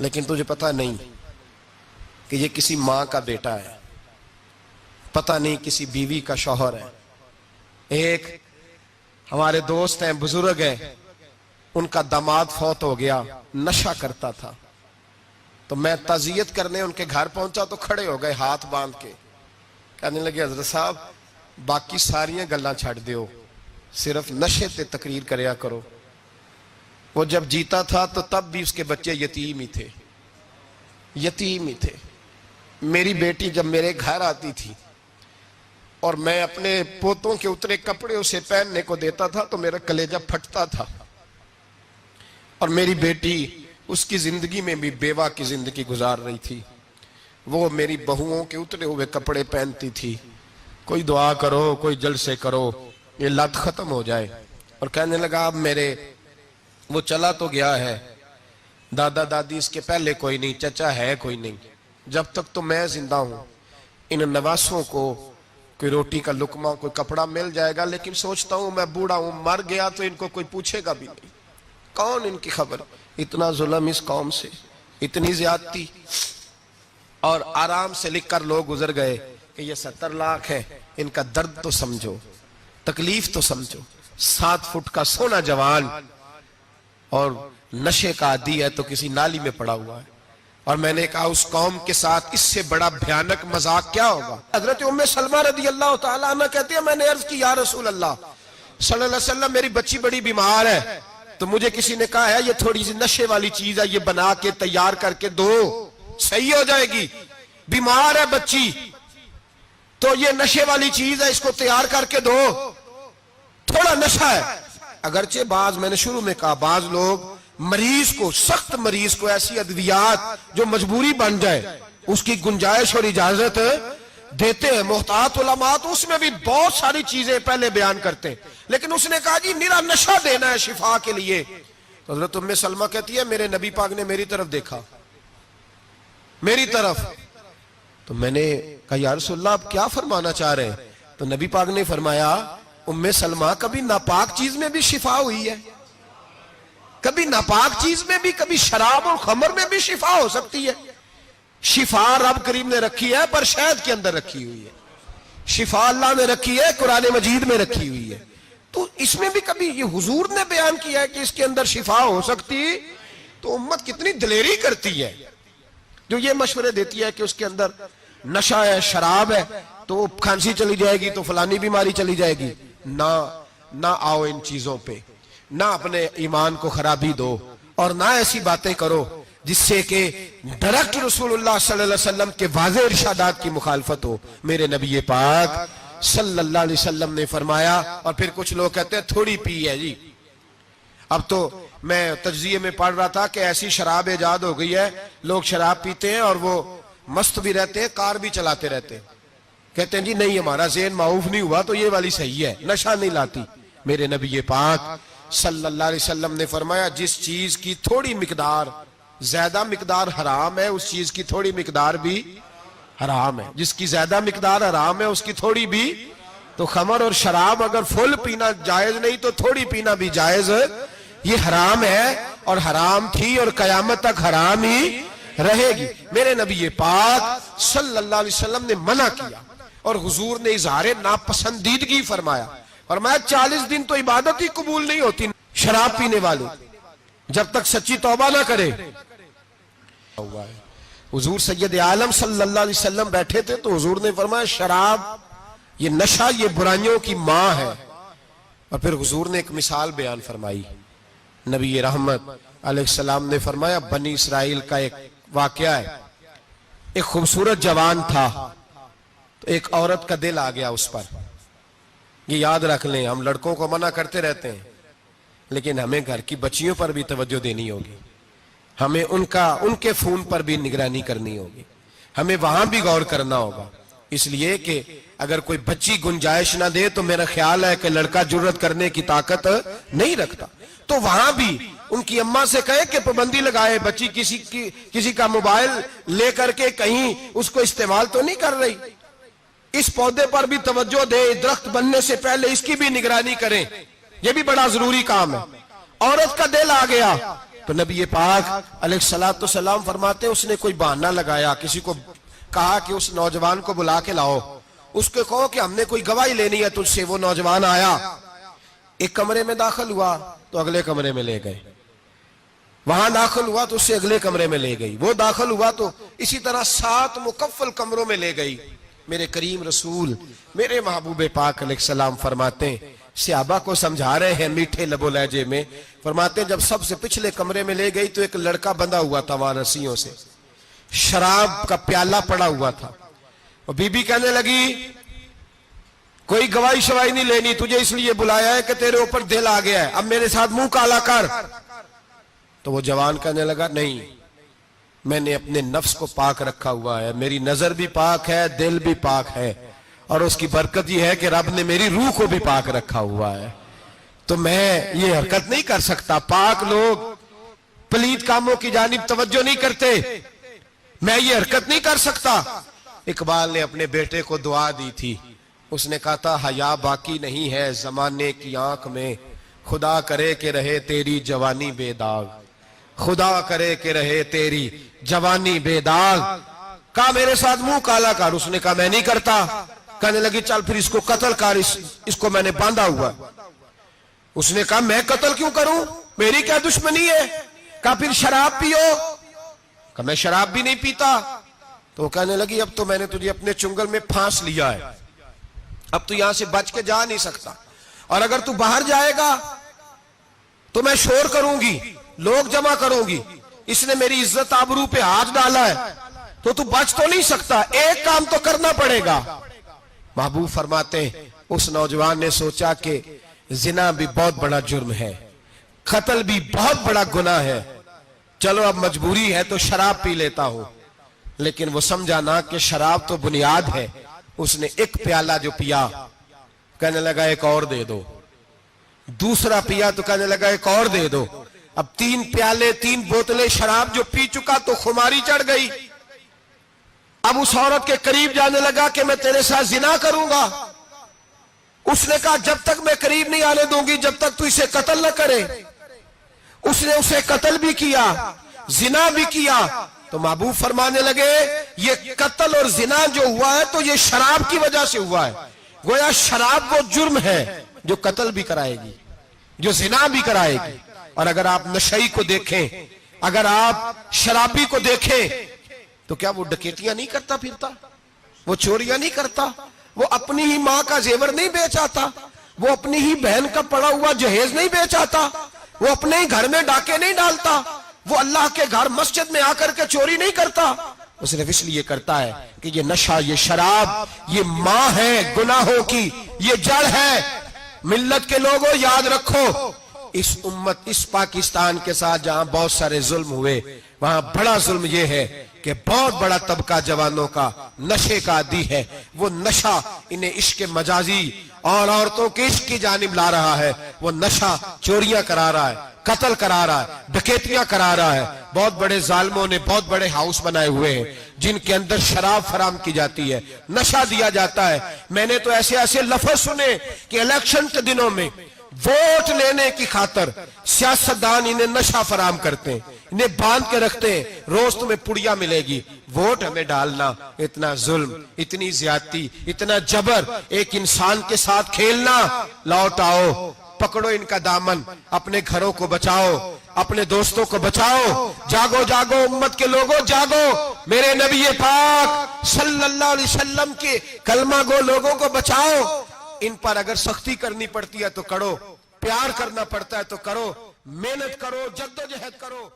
لیکن تجھے پتہ نہیں کہ یہ کسی ماں کا بیٹا ہے، پتہ نہیں کسی بیوی کا شوہر ہے۔ ایک ہمارے دوست ہیں، بزرگ ہیں، ان کا داماد فوت ہو گیا، نشہ کرتا تھا۔ تو میں تعزیت کرنے ان کے گھر پہنچا تو کھڑے ہو گئے ہاتھ باندھ کے، کہنے لگے حضرت صاحب باقی ساریاں گلاں چھڑ دیو، صرف نشے تے تقریر کریا کرو۔ وہ جب جیتا تھا تو تب بھی اس کے بچے یتیم ہی تھے، یتیم ہی تھے۔ میری بیٹی جب میرے گھر آتی تھی اور میں اپنے پوتوں کے اترے کپڑے اسے پہننے کو دیتا تھا تو میرا کلیجہ پھٹتا تھا، اور میری بیٹی اس کی زندگی میں بھی بیوہ کی زندگی گزار رہی تھی۔ وہ میری بہوؤں کے اترے ہوئے کپڑے پہنتی تھی، کوئی دعا کرو، کوئی جلسے کرو، یہ لت ختم ہو جائے۔ اور کہنے لگا اب میرے وہ چلا تو گیا ہے، دادا دادی اس کے پہلے کوئی نہیں، چچا ہے کوئی نہیں، جب تک تو میں زندہ ہوں ان نواسوں کو کوئی روٹی کا لقمہ، کوئی کپڑا مل جائے گا، لیکن سوچتا ہوں میں بوڑھا ہوں، مر گیا تو ان کو کوئی پوچھے گا بھی نہیں، کون ان کی خبر۔ اتنا ظلم اس قوم سے، اتنی زیادتی، اور آرام سے لکھ کر لوگ گزر گئے کہ یہ 70 لاکھ ہے، ان کا درد تو سمجھو، تکلیف تو سمجھو۔ 7 فٹ کا سونا جوان اور نشے کا عادی ہے تو کسی نالی میں پڑا ہوا ہے۔ اور میں نے کہا اس قوم کے ساتھ اس سے بڑا بھیانک مذاق کیا ہوگا۔ حضرت ام سلمہ رضی اللہ تعالیٰ عنہ کہتی ہے میں نے عرض کی یا رسول اللہ صلی اللہ علیہ وسلم میری بچی بڑی بیمار ہے، تو مجھے کسی نے کہا ہے یہ تھوڑی سی نشے والی چیز ہے، یہ بنا کے تیار کر کے دو، صحیح ہو جائے گی۔ بیمار ہے بچی تو یہ نشے والی چیز ہے، اس کو تیار کر کے دو، تھوڑا نشہ ہے۔ اگرچہ بعض، میں نے شروع میں کہا، بعض لوگ مریض کو، سخت مریض کو ایسی ادویات جو مجبوری بن جائے اس کی گنجائش اور اجازت دیتے ہیں۔ محتاط علماء تو اس میں بھی بہت ساری چیزیں پہلے بیان کرتے ہیں، لیکن اس نے کہا جی میرا نشہ دینا ہے شفا کے لیے۔ تو حضرت ام سلمہ کہتی ہے میرے نبی پاک نے میری طرف دیکھا، میری طرف، تو میں نے کہا یا رسول اللہ آپ کیا فرمانا چاہ رہے ہیں؟ تو نبی پاک نے فرمایا ام سلمہ کبھی ناپاک چیز میں بھی شفا ہوئی ہے، کبھی ناپاک چیز میں بھی، کبھی شراب اور خمر میں بھی شفا ہو سکتی ہے۔ شفا رب کریم نے رکھی ہے پر شہد کے اندر رکھی ہوئی ہے، شفا اللہ نے رکھی ہے قرآن مجید میں رکھی ہوئی ہے، تو اس میں بھی کبھی یہ حضور نے بیان کیا ہے کہ اس کے اندر شفا ہو سکتی، تو امت کتنی دلیری کرتی ہے جو یہ مشورے دیتی ہے کہ اس کے اندر نشہ ہے، شراب ہے، تو کھانسی چلی جائے گی تو فلانی بیماری چلی جائے گی۔ نہ آؤ ان چیزوں پہ، نہ اپنے ایمان کو خرابی دو، اور نہ ایسی باتیں کرو جس سے کہ ڈائریکٹ رسول اللہ صلی اللہ علیہ وسلم کے واضح ارشادات کی مخالفت ہو۔ میرے نبی پاک صلی اللہ علیہ وسلم نے فرمایا، اور پھر کچھ لوگ کہتے ہیں تھوڑی پی ہے جی۔ اب تو میں تجزیے میں پڑھ رہا تھا کہ ایسی شراب ایجاد ہو گئی ہے، لوگ شراب پیتے ہیں اور وہ مست بھی رہتے ہیں، کار بھی چلاتے رہتے ہیں، کہتے ہیں جی نہیں ہمارا ذہن معاف نہیں ہوا تو یہ والی صحیح ہے، نشہ نہیں لاتی۔ میرے نبی پاک صلی اللہ علیہ وسلم نے فرمایا جس چیز کی تھوڑی مقدار، زیادہ مقدار حرام ہے اس چیز کی تھوڑی مقدار بھی حرام ہے، جس کی زیادہ مقدار حرام ہے اس کی تھوڑی بھی۔ تو خمر اور شراب اگر فل پینا جائز نہیں تو تھوڑی پینا بھی جائز، یہ حرام ہے اور حرام تھی اور قیامت تک حرام ہی رہے گی۔ میرے نبی پاک صلی اللہ علیہ وسلم نے منع کیا، اور حضور نے اظہار ناپسندیدگی فرمایا، فرمایا 40 دن تو عبادت ہی قبول نہیں ہوتی شراب پینے والے جب تک سچی توبہ نہ کرے۔ حضور سید عالم صلی اللہ علیہ وسلم بیٹھے تھے تو حضور نے فرمایا شراب، یہ نشہ، یہ برائیوں کی ماں ہے۔ اور پھر حضور نے ایک مثال بیان فرمائی، نبی رحمت علیہ السلام نے فرمایا بنی اسرائیل کا ایک واقعہ ہے، ایک خوبصورت جوان تھا تو ایک عورت کا دل آ گیا اس پر۔ یہ یاد رکھ لیں، ہم لڑکوں کو منع کرتے رہتے ہیں لیکن ہمیں گھر کی بچیوں پر بھی توجہ دینی ہوگی، ہمیں ان کے فون پر بھی نگرانی کرنی ہوگی، ہمیں وہاں بھی غور کرنا ہوگا، اس لیے کہ اگر کوئی بچی گنجائش نہ دے تو میرا خیال ہے کہ لڑکا جرت کرنے کی طاقت نہیں رکھتا، تو وہاں بھی ان کی اماں سے کہے کہ پابندی لگائے، بچی کسی کا موبائل لے کر کے کہیں اس کو استعمال تو نہیں کر رہی، اس پودے پر بھی توجہ دے، درخت بننے سے پہلے اس کی بھی نگرانی کریں، یہ بھی بڑا ضروری کام ہے۔ عورت کا دل آ گیا تو نبی پاک علیہ الصلوۃ والسلام فرماتے اس نے کوئی بہانہ لگایا، کسی کو کہا کہ اس نوجوان کو بلا کے لاؤ، اس کو کہو کہ ہم نے کوئی گواہی لینی ہے تجھ سے۔ وہ نوجوان آیا، ایک کمرے میں داخل ہوا تو اگلے کمرے میں لے گئے، وہاں داخل ہوا تو اس سے اگلے کمرے میں لے گئی، وہ داخل ہوا تو اسی طرح 7 مکفل کمروں میں لے گئی۔ میرے کریم رسول میرے محبوب پاک علیہ السلام فرماتے ہیں، صحابہ کو سمجھا رہے ہیں میٹھے لب و لہجے میں، فرماتے ہیں جب سب سے پچھلے کمرے میں لے گئی تو ایک لڑکا بندھا ہوا تھا وہاں رسیوں سے، شراب کا پیالہ پڑا ہوا تھا، اور بی بی کہنے لگی کوئی گواہی شواہی نہیں لینی، تجھے اس لیے بلایا ہے کہ تیرے اوپر دل آ گیا ہے، اب میرے ساتھ منہ کالا کر۔ تو وہ جوان کہنے لگا نہیں، میں نے اپنے نفس کو پاک رکھا ہوا ہے، میری نظر بھی پاک ہے، دل بھی پاک ہے، اور اس کی برکت یہ ہے کہ رب نے میری روح کو بھی پاک رکھا ہوا ہے، تو میں یہ حرکت نہیں کر سکتا۔ پاک لوگ پلید کاموں کی جانب توجہ نہیں کرتے، میں یہ حرکت نہیں کر سکتا۔ اقبال نے اپنے بیٹے کو دعا دی تھی، اس نے کہا تھا حیا باقی نہیں ہے زمانے کی آنکھ میں، خدا کرے کہ رہے تیری جوانی بے داغ، خدا کرے کہ رہے تیری جوانی بے داغ۔ کہا میرے ساتھ منہ کالا کر، اس نے کہا میں نہیں کرتا۔ کہنے لگی چل پھر اس کو قتل کر، اس کو میں نے باندھا ہوا۔ اس نے کہا میں قتل کیوں کروں، میری کیا دشمنی ہے؟ کہا پھر شراب پیو، کہا میں شراب بھی نہیں پیتا۔ تو وہ کہنے لگی اب تو میں نے تجھے اپنے چنگل میں پھانس لیا ہے، اب تو یہاں سے بچ کے جا نہیں سکتا، اور اگر تو باہر جائے گا تو میں شور کروں گی، لوگ جمع کروں گی، اس نے میری عزت آبرو پہ ہاتھ ڈالا ہے، تو بچ تو نہیں سکتا، ایک کام تو کرنا پڑے گا۔ محبوب فرماتے ہیں اس نوجوان نے سوچا کہ زنا بھی بہت بڑا جرم ہے، قتل بھی بہت بڑا گناہ ہے، چلو اب مجبوری ہے تو شراب پی لیتا ہوں۔ لیکن وہ سمجھا نہ کہ شراب تو بنیاد ہے، اس نے ایک پیالہ جو پیا کہنے لگا ایک اور دے دو، دوسرا پیا تو کہنے لگا ایک اور دے دو، اب 3 پیالے 3 بوتلیں شراب جو پی چکا تو خماری چڑھ گئی۔ اب اس عورت کے قریب جانے لگا کہ میں تیرے ساتھ زنا کروں گا۔ اس نے کہا جب تک میں قریب نہیں آنے دوں گی جب تک تو اسے قتل نہ کرے۔ اس نے اسے قتل بھی کیا، زنا بھی کیا۔ تو محبوب فرمانے لگے یہ قتل اور زنا جو ہوا ہے تو یہ شراب کی وجہ سے ہوا ہے، گویا شراب وہ جرم ہے جو قتل بھی کرائے گی، جو زنا بھی کرائے گی۔ اور اگر آپ نشئی کو دیکھیں، اگر آپ شرابی کو دیکھیں تو کیا وہ ڈکیتیاں نہیں کرتا پھرتا، وہ چوریاں نہیں کرتا، وہ اپنی ہی ماں کا زیور نہیں بیچ آتا، وہ اپنی ہی بہن کا پڑا ہوا جہیز نہیں بیچ آتا، وہ اپنے ہی گھر میں ڈاکے نہیں ڈالتا، وہ اللہ کے گھر مسجد میں آ کر کے چوری نہیں کرتا۔ وہ صرف اس لیے کرتا ہے کہ یہ نشہ، یہ شراب، یہ ماں ہے گناہوں کی، یہ جڑ ہے۔ ملت کے لوگوں یاد رکھو، اس امت، اس پاکستان کے ساتھ جہاں بہت سارے ظلم ہوئے، وہاں بڑا ظلم یہ ہے کہ بہت بڑا طبقہ جوانوں کا نشے کا عادی ہے۔ وہ نشہ انہیں عشق مجازی اور عورتوں کے عشق کی جانب لا رہا ہے، وہ نشہ چوریاں کرا رہا ہے، قتل کرا رہا ہے، ڈکیتیاں کرا رہا ہے۔ بہت بڑے ظالموں نے بہت بڑے ہاؤس بنائے ہوئے ہیں جن کے اندر شراب فراہم کی جاتی ہے، نشہ دیا جاتا ہے۔ میں نے تو ایسے ایسے لفظ سنے کہ الیکشن کے دنوں میں ووٹ لینے کی خاطر سیاستدان انہیں نشہ فراہم کرتے ہیں، انہیں باندھ کے رکھتے ہیں، روز تمہیں پڑیا ملے گی، ووٹ ہمیں ڈالنا۔ اتنا ظلم، اتنی زیادتی، اتنا جبر، ایک انسان کے ساتھ کھیلنا۔ لوٹ آؤ، پکڑو ان کا دامن، اپنے گھروں کو بچاؤ، اپنے دوستوں کو بچاؤ۔ جاگو جاگو امت کے لوگوں، جاگو، میرے نبی پاک صلی اللہ علیہ وسلم کے کلمہ گو لوگوں کو بچاؤ۔ ان پر اگر سختی کرنی پڑتی ہے تو کرو، پیار کرنا پڑتا ہے تو کرو، محنت کرو، جدوجہد کرو۔